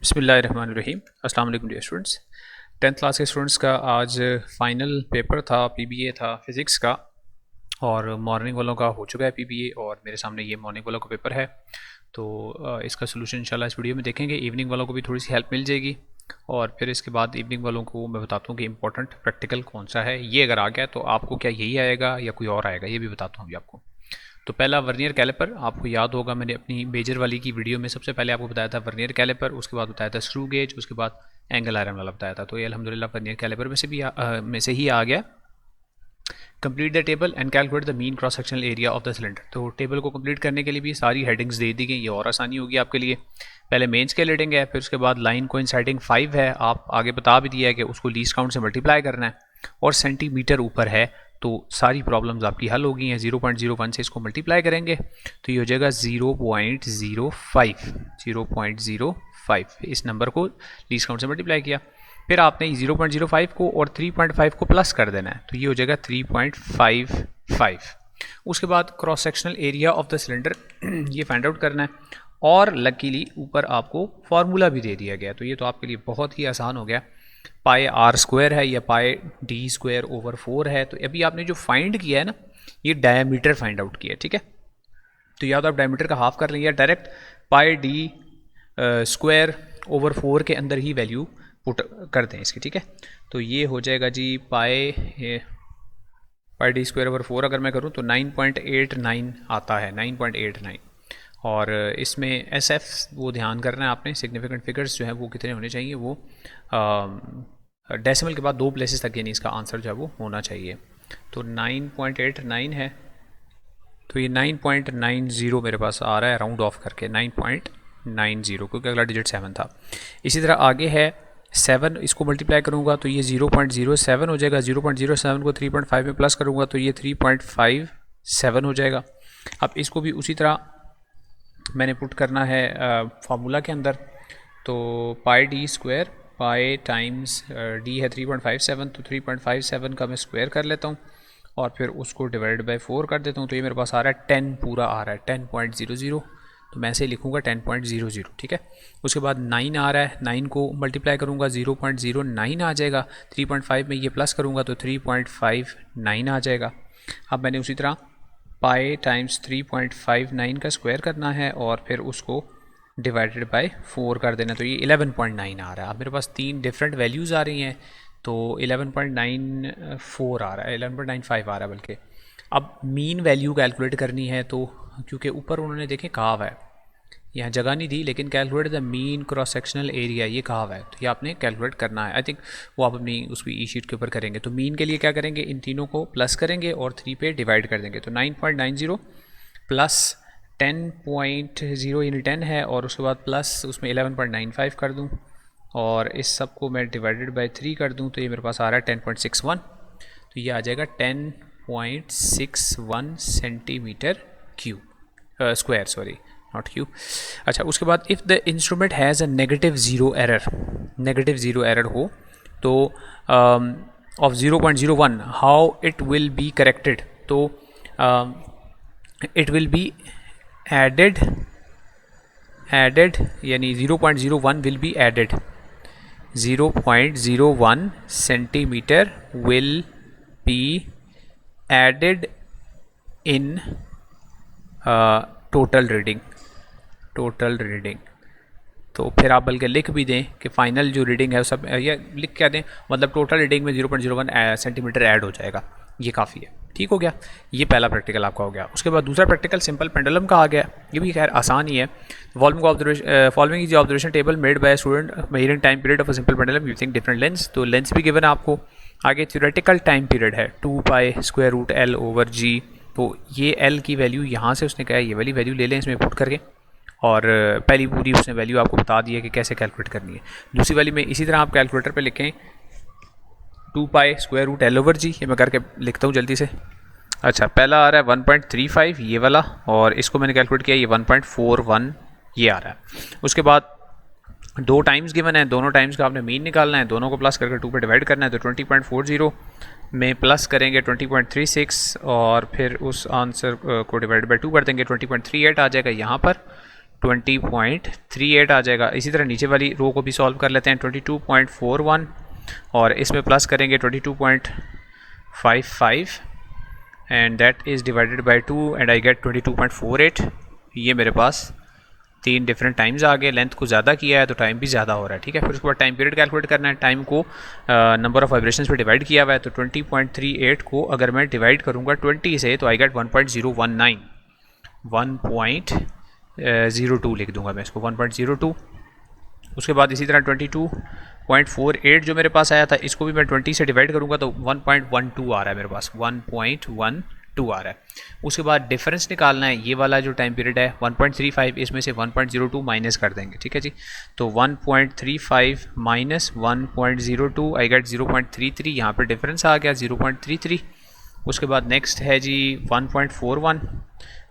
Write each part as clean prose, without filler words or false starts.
बिस्मिल्लाहिर्रहमानिर्रहीम। अस्सलाम वालेकुम डियर स्टूडेंट्स। 10th क्लास के स्टूडेंट्स का आज फाइनल पेपर था, पीबीए था फिज़िक्स का, और मॉर्निंग वालों का हो चुका है पीबीए और मेरे सामने ये मॉर्निंग वालों का पेपर है। तो इसका सोल्यूशन इंशाल्लाह इस वीडियो में देखेंगे। इवनिंग वालों को भी थोड़ी सी हेल्प मिल जाएगी और फिर इसके बाद इवनिंग वालों को मैं बताता हूँ कि इंपॉर्टेंट प्रैक्टिकल कौन सा है। ये अगर आ गया तो आपको क्या यही आएगा या कोई और आएगा, ये भी बताता हूँ अभी आपको। तो पहला वर्नियर कैलिपर, आपको याद होगा मैंने अपनी मेजर वाली की वीडियो में सबसे पहले आपको बताया था वर्नियर कैलिपर, उसके बाद बताया था स्क्रू गेज, उसके बाद एंगल आयरन वाला बताया था। तो ये अल्हम्दुलिल्लाह वर्नियर कैलिपर में से ही आ गया। Complete the table and calculate the mean cross sectional area of the cylinder. तो टेबल को कंप्लीट करने के लिए भी सारी हेडिंग्स दे दी गई, ये और आसानी होगी आपके लिए। पहले मेन स्केल हेडिंग है, फिर उसके बाद लाइन कोइंसाइडिंग 5 है, आप आगे बता भी दिया है कि उसको लीस्ट काउंट से मल्टीप्लाई करना है, और सेंटीमीटर ऊपर है। तो सारी प्रॉब्लम्स आपकी हल हो गई हैं। 0.01 से इसको मल्टीप्लाई करेंगे तो ये हो जाएगा 0.05। 0.05 इस नंबर को लीस्ट काउंट से मल्टीप्लाई किया, फिर आपने 0.05 को और 3.5 को प्लस कर देना है, तो ये हो जाएगा 3.55। उसके बाद cross sectional area of the cylinder ये फाइंड आउट करना है, और लकीली ऊपर आपको फार्मूला भी दे दिया गया, तो ये तो आपके लिए बहुत ही आसान हो गया। पाई आर स्क्वायर है या पाई डी स्क्वायर ओवर 4 है। तो अभी आपने जो फाइंड किया है ना, ये डायमीटर फाइंड आउट किया है, ठीक है। तो या तो आप डायमीटर का हाफ कर लेंगे या डायरेक्ट पाई डी स्क्वायर ओवर 4 के अंदर ही वैल्यू पुट कर दें इसकी, ठीक है। तो ये हो जाएगा जी पाई डी स्क्वायर ओवर 4 अगर मैं करूँ तो 9.89 आता है, 9.89। और इसमें एस एफ वो ध्यान करना है आपने, सिग्निफिकेंट फिगर्स जो है वो कितने होने चाहिए, वो डेसिमल के बाद 2 प्लेसेस तक, यानी इसका आंसर जो है वो होना चाहिए। तो 9.89 है, तो ये 9.90 मेरे पास आ रहा है राउंड ऑफ करके, 9.90, क्योंकि अगला डिजिट 7 था। इसी तरह आगे है 7, इसको मल्टीप्लाई करूँगा तो ये 0.07 हो जाएगा। 0.07 को 3.5 में प्लस करूँगा तो ये 3.57 हो जाएगा। अब इसको भी उसी तरह मैंने पुट करना है फार्मूला के अंदर। तो pi D square, pi times D है 3.57, तो 3.57 का मैं स्क्वायर कर लेता हूँ और फिर उसको डिवाइड बाय 4 कर देता हूँ, तो ये मेरे पास आ रहा है 10 पूरा आ रहा है, 10.00। तो मैं ऐसे लिखूँगा 10.00, ठीक है। उसके बाद 9 आ रहा है, 9 को मल्टीप्लाई करूँगा 0.09 आ जाएगा। 3.5 में ये प्लस करूँगा तो 3.59 आ जाएगा। अब मैंने उसी तरह पाई टाइम्स 3.59 का स्क्वायर करना है और फिर उसको डिवाइडेड बाय 4 कर देना, तो ये 11.9 आ रहा है। अब मेरे पास 3 डिफरेंट वैल्यूज़ आ रही हैं, तो 11.94 आ रहा है, 11.95 आ रहा है बल्कि। अब मीन वैल्यू कैलकुलेट करनी है, तो क्योंकि ऊपर उन्होंने देखें कहा हुआ है, यहाँ जगह नहीं दी, लेकिन calculate the mean cross sectional area ये कहा हुआ है, तो ये आपने कैलकुलेट करना है। आई थिंक वो आप अपनी उसकी ई शीट के ऊपर करेंगे। तो मीन के लिए क्या करेंगे, इन तीनों को प्लस करेंगे और 3 पे डिवाइड कर देंगे। तो 9.90 प्लस 10.0 यानी 10 है, और उसके बाद प्लस उसमें 11.95 कर दूँ और इस सब को मैं डिवाइडेड बाय 3 कर दूँ, तो ये मेरे पास आ रहा है 10.61। तो ये आ जाएगा 10.61 centimetre cube square, sorry not cube. अच्छा, उसके बाद if the instrument has a negative zero error हो, तो of 0.01 how it will be corrected. तो इट विल बी एडेड यानी 0.01 will be added, 0.01 centimetre will be added in total reading. तो फिर आप बल्कि लिख भी दें कि फ़ाइनल जो रीडिंग है सब, या लिख क्या दें, मतलब टोटल रीडिंग में 0.01 सेंटीमीटर ऐड हो जाएगा, ये काफ़ी है। ठीक हो गया, ये पहला प्रैक्टिकल आपका हो गया। उसके बाद दूसरा प्रैक्टिकल सिंपल पेंडुलम का आ गया, ये भी खैर आसान ही है। Following is observation table made by student measuring time period of a simple pendulum using different lens. तो लेंस भी गिवन है आपको। आगे थ्योरेटिकल टाइम पीरियड है 2 pi square root L over G. तो ये एल की वैल्यू यहाँ से उसने कहा है ये वाली वैल्यू ले लें इसमें पुट करके, और पहली पूरी उसने वैल्यू आपको बता दी है कि कैसे कैलकुलेट करनी है। दूसरी वाली में इसी तरह आप कैलकुलेटर पे लिखें 2 pi square root L over G. ये मैं करके लिखता हूँ जल्दी से। अच्छा, पहला आ रहा है 1.35 ये वाला, और इसको मैंने कैलकुलेट किया, ये 1.41 ये आ रहा है। उसके बाद 2 टाइम्स गिवन है, दोनों टाइम्स का आपने मीन निकालना है, दोनों को प्लस करके 2 पे डिवाइड करना है। तो 20.40 में प्लस करेंगे 20.36 और फिर उस आंसर को डिवाइड बाई 2 कर देंगे, 20.38 आ जाएगा यहाँ पर। 20.38 आ जाएगा। इसी तरह नीचे वाली रो को भी सॉल्व कर लेते हैं। 22.41 और इसमें प्लस करेंगे 22.55 and that is divided by 2 and I get 22.48। ये मेरे पास 3 डिफरेंट टाइम्स आ गए। लेंथ को ज़्यादा किया है तो टाइम भी ज़्यादा हो रहा है, ठीक है। फिर उसके बाद टाइम पीरियड कैलकुलेट करना है। टाइम को नंबर ऑफ वाइब्रेशंस पे डिवाइड किया हुआ है, तो 20.38 को अगर मैं डिवाइड करूँगा 20 से तो आई गेट 1.019, 1.02 लिख दूंगा मैं इसको, 1.02। उसके बाद इसी तरह 22.48 जो मेरे पास आया था, इसको भी मैं 20 से डिवाइड करूँगा तो 1.12 आ रहा है मेरे पास, 1.12 आ रहा है। उसके बाद डिफरेंस निकालना है, ये वाला जो टाइम पीरियड है 1.35, इसमें से 1.02 माइनस कर देंगे, ठीक है जी। तो 1.35 माइनस 1.02 आई गेट 0.33, यहाँ पर डिफरेंस आ गया 0.33। उसके बाद नेक्स्ट है जी 1.41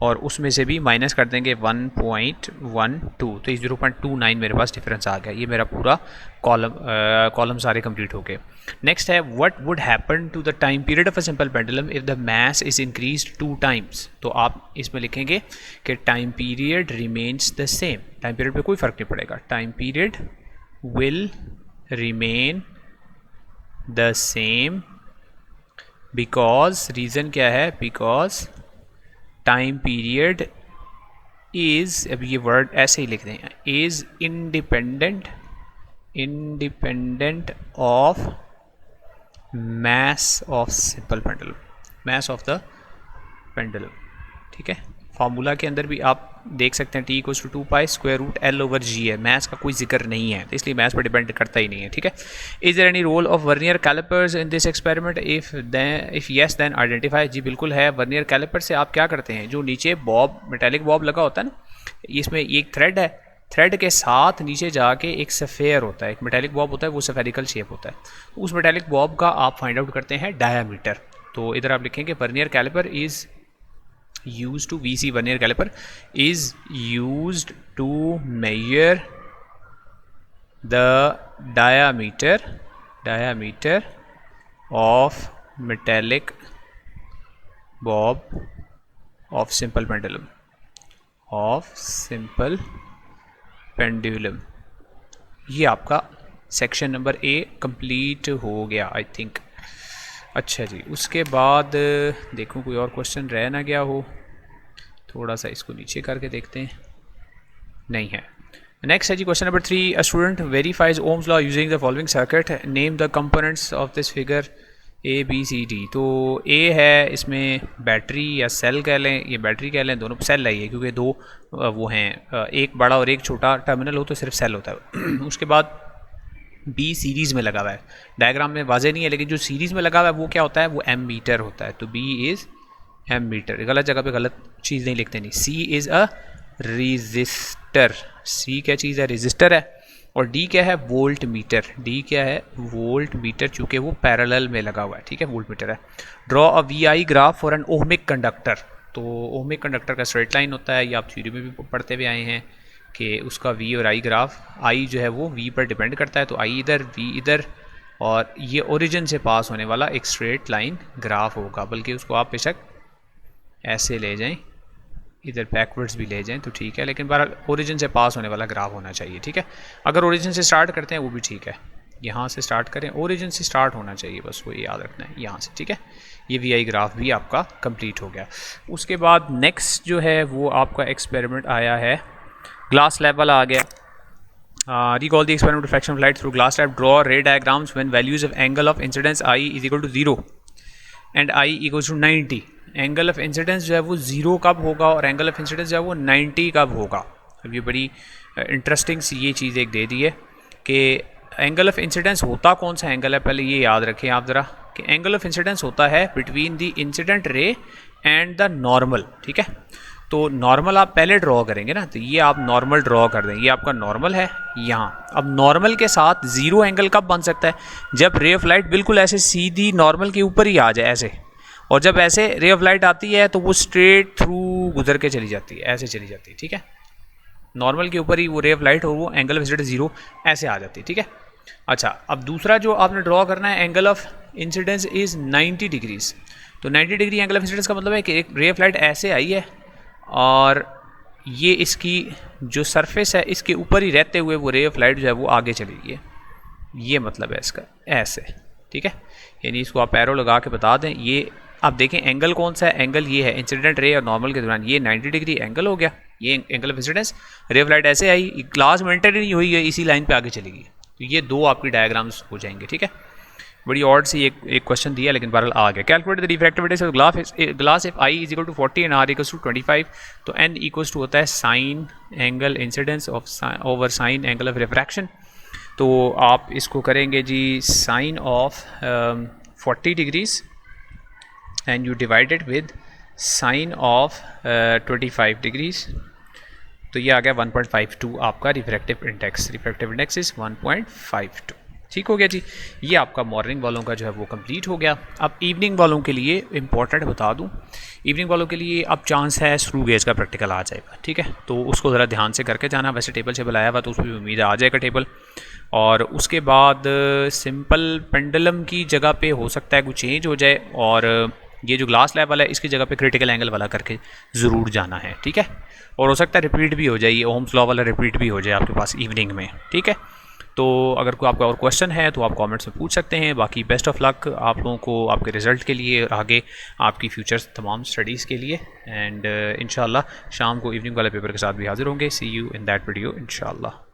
और उसमें से भी माइनस कर देंगे 1.12, तो 0.29 मेरे पास डिफरेंस आ गया। ये मेरा पूरा कॉलम सारे कंप्लीट हो गए। नेक्स्ट है what would happen to the time period of a simple pendulum if the mass is increased 2 times. तो आप इसमें लिखेंगे कि time period remains the same. Time period पे कोई फ़र्क नहीं पड़ेगा, time period will remain the same because, reason क्या है, बिकॉज टाइम पीरियड इज़, अब ये वर्ड ऐसे ही लिख दें, is independent of mass of simple pendulum, mass of the pendulum, ठीक है। फार्मूला के अंदर भी आप देख सकते हैं T = 2π√L/g है, मैथ्स का कोई जिक्र नहीं है, तो इसलिए मैथ्स पर डिपेंड करता ही नहीं है, ठीक है। Is there any role of vernier callipers in this experiment, if yes then identify. जी बिल्कुल है। वर्नियर कैलिपर से आप क्या करते हैं, जो नीचे बॉब, मेटेलिक बॉब लगा होता है ना, इसमें एक थ्रेड है, थ्रेड के साथ नीचे जाके एक सफ़ेयर होता है, एक मेटेलिक बॉब होता है, वो सफेरिकल शेप होता है। तो उस मेटेलिक बॉब का आप फाइंड आउट करते हैं डायामीटर। तो इधर आप लिखेंगे vernier calliper is used to, VC vernier caliper is used to measure the diameter of metallic bob of simple pendulum। ये आपका सेक्शन नंबर A कंप्लीट हो गया आई थिंक। अच्छा जी, उसके बाद देखूं कोई और क्वेश्चन रह ना गया हो, थोड़ा सा इसको नीचे करके देखते हैं, नहीं है। नेक्स्ट है जी question number 3, a student verifies Ohm's law using the following circuit, name the components of this figure ABCD। तो A है, इसमें बैटरी या सेल कह लें, ये बैटरी कह लें, दोनों सेल है ये, क्योंकि दो वो हैं, एक बड़ा और एक छोटा टर्मिनल हो तो सिर्फ सेल होता है। उसके बाद B सीरीज़ में लगा हुआ है, डायग्राम में वाजे नहीं है, लेकिन जो सीरीज़ में लगा हुआ है वो क्या होता है, वो एम मीटर होता है। तो B इज़ एम मीटर, गलत जगह पे गलत चीज़ नहीं लिखते नहीं। C is a resistor, C क्या चीज़ है, रेजिस्टर है। और D क्या है, वोल्ट मीटर, D क्या है, वोल्ट मीटर, चूँकि वो पैरेलल में लगा हुआ है, ठीक है, वोल्ट मीटर है। Draw a VI graph for an ohmic conductor. तो ओहमिक कंडक्टर का स्ट्रेट लाइन होता है, ये आप थ्योरी में भी पढ़ते हुए आए हैं कि उसका V और I ग्राफ, I जो है वो V पर डिपेंड करता है, तो I इधर, V इधर, और ये ओरिजिन से पास होने वाला एक स्ट्रेट लाइन ग्राफ होगा। बल्कि उसको आप बेशक ऐसे ले जाएं, इधर बैकवर्ड्स भी ले जाएं तो ठीक है, लेकिन बहरहाल ओरिजिन से पास होने वाला ग्राफ होना चाहिए, ठीक है। अगर ओरिजिन से स्टार्ट करते हैं वो भी ठीक है, यहाँ से स्टार्ट करें, ओरिजिन से स्टार्ट होना चाहिए, बस वो याद रखना है यहाँ से, ठीक है। ये VI ग्राफ भी आपका कंप्लीट हो गया। उसके बाद नेक्स्ट जो है वो आपका एक्सपेरिमेंट आया है, ग्लास लेवल आ गया। Recall the experiment reflection of light through glass slab. Draw ray diagrams when values of angle of incidence I is equal to 0 and I equals to 90. Angle of incidence जो है वो 0 कब होगा और angle of incidence जो है वो 90 कब होगा। अब ये बड़ी इंटरेस्टिंग सी ये चीज़ एक दे दी है कि एंगल ऑफ इंसिडेंस होता कौन सा एंगल है, पहले ये याद रखें आप ज़रा कि एंगल ऑफ इंसिडेंस होता है between the incident ray and the normal, ठीक है। तो नॉर्मल आप पहले ड्रॉ करेंगे ना, तो ये आप नॉर्मल ड्रॉ कर दें, ये आपका नॉर्मल है यहाँ। अब नॉर्मल के साथ 0 एंगल कब बन सकता है, जब रे ऑफ लाइट बिल्कुल ऐसे सीधी नॉर्मल के ऊपर ही आ जाए ऐसे, और जब ऐसे रे ऑफ लाइट आती है तो वो स्ट्रेट थ्रू गुजर के चली जाती है, ऐसे चली जाती है, ठीक है। नॉर्मल के ऊपर ही वो रे ऑफ लाइट और वो एंगल ऑफ इंसिडेंस 0 ऐसे आ जाती है, ठीक है। अच्छा, अब दूसरा जो आपने ड्रॉ करना है, angle of incidence is 90 degrees. तो 90 डिग्री एंगल ऑफ इंसिडेंस का मतलब है कि एक रे ऑफ लाइट ऐसे आई है और ये इसकी जो सरफेस है इसके ऊपर ही रहते हुए वो रे ऑफ लाइट जो है वो आगे चली गई, ये मतलब है इसका, ऐसे, ठीक है। यानी इसको आप एरो लगा के बता दें। ये आप देखें एंगल कौन सा है, एंगल ये है इंसिडेंट रे और नॉर्मल के दौरान, ये 90 डिग्री एंगल हो गया, ये angle of incidence. Ray of light ऐसे आई, ग्लास मेंटेन नहीं हुई है, इसी लाइन पे आगे चलेगी। तो ये दो आपकी डायग्राम्स हो जाएंगे, ठीक है। बड़ी ऑड सी एक क्वेश्चन दिया लेकिन बहरहाल आ गया। Calculate the refractivity of glass if I is equal to 40 and R equals to 25, तो एन इक्वल्स टू होता है sine angle incidence of over sine angle of refraction. तो आप इसको करेंगे जी sine of 40 degrees and you divided with sine of 25 degrees, तो ये आ गया 1.52 आपका रिफ्रैक्टिव इंडेक्स इज़ 1.52। ठीक हो गया जी। ये आपका मॉर्निंग वालों का जो है वो कंप्लीट हो गया। अब इवनिंग वालों के लिए इंपॉर्टेंट बता दूं, इवनिंग वालों के लिए अब चांस है स्क्रू गेज का प्रैक्टिकल आ जाएगा, ठीक है। तो उसको ज़रा ध्यान से करके जाना। वैसे टेबल शेबल आया हुआ तो उसमें उम्मीद आ जाएगा टेबल। और उसके बाद सिंपल पेंडुलम की जगह पे हो सकता है कुछ चेंज हो जाए, और ये जो ग्लास लैब वाला है इसकी जगह पे क्रिटिकल एंगल वाला करके ज़रूर जाना है, ठीक है। और हो सकता है रिपीट भी हो जाए, ये ओम्स लॉ वाला रिपीट भी हो जाए आपके पास इवनिंग में, ठीक है। तो अगर कोई आपका और क्वेश्चन है तो आप कमेंट्स में पूछ सकते हैं। बाकी बेस्ट ऑफ लक आप लोगों को आपके रिज़ल्ट के लिए, आगे आपकी फ्यूचर्स तमाम स्टडीज़ के लिए। एंड इंशाल्लाह शाम को इवनिंग वाले पेपर के साथ भी हाज़िर होंगे। सी यू इन दैट वीडियो इंशाल्लाह।